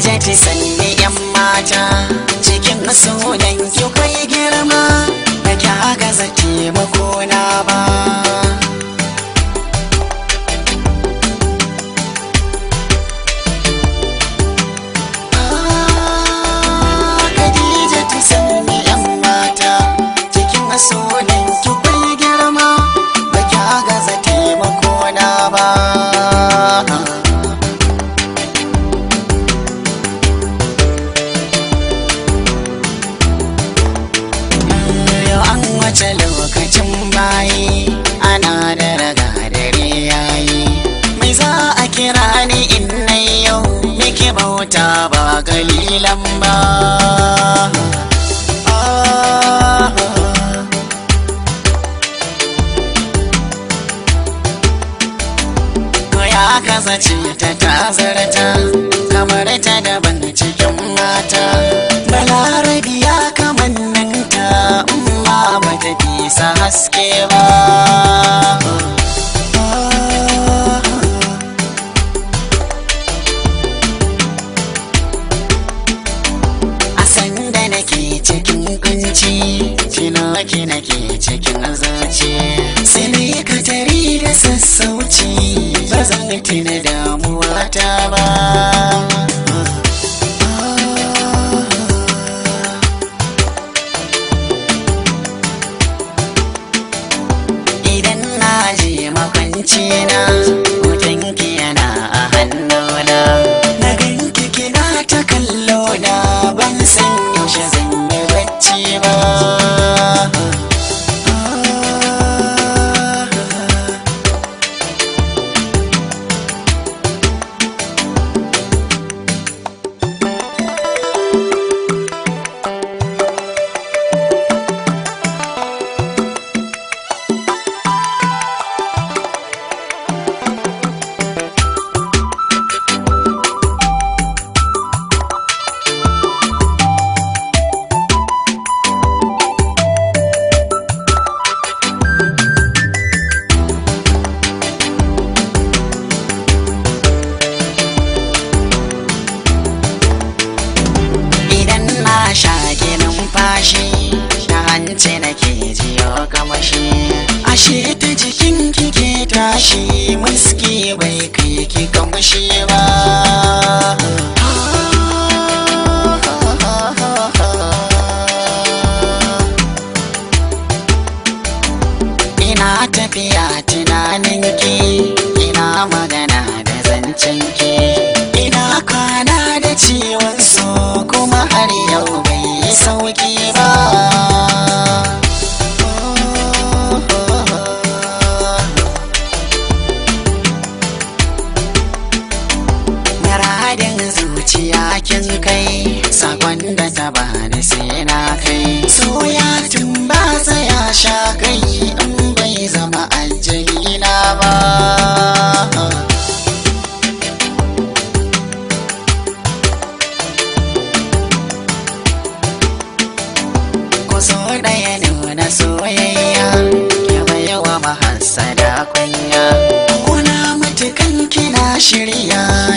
Khadijatu sanni yan mata cikin sunan ki kwai girma da ki gaza taimako na ba. Khadijatu sanni yan mata cikin sunan ki kwai girma da ki gaza taimako na ba. Lokacin bayi ana da raga dare yayi, mai za a kira ni in nai yau nake bauta ba galilan ba. Ya kasace ta tazarta kamar ta daban cikin mata, balarabiya kamannanta ba ta fisa haske ba. A sanda nake cikin kunci ki nake cikin zaci, sai ne ka tari da sassauci ba zan tina damuwa ta ba. Hotonki yana a hannuna, na ganki kina ta kallo na, ban san yaushe zan yi bacci ba. Da hanci nake jiyo kamashi, ashe ta jikin kike tashi, muski bai kai ki kamshi ba. Ina tafiya tunaninki, ina magana da zancenki, ina kwana da ciwon so kuma har yau bai yi sauki ba. Muradin zuciya kin kai, sakon da ta bani sai na kai, soya tun ba ya sha kai in bai zama ajalina ba. So ɗaya nuna soyayya, ke baiwa mahassada kunya, kuna matukan kina shirya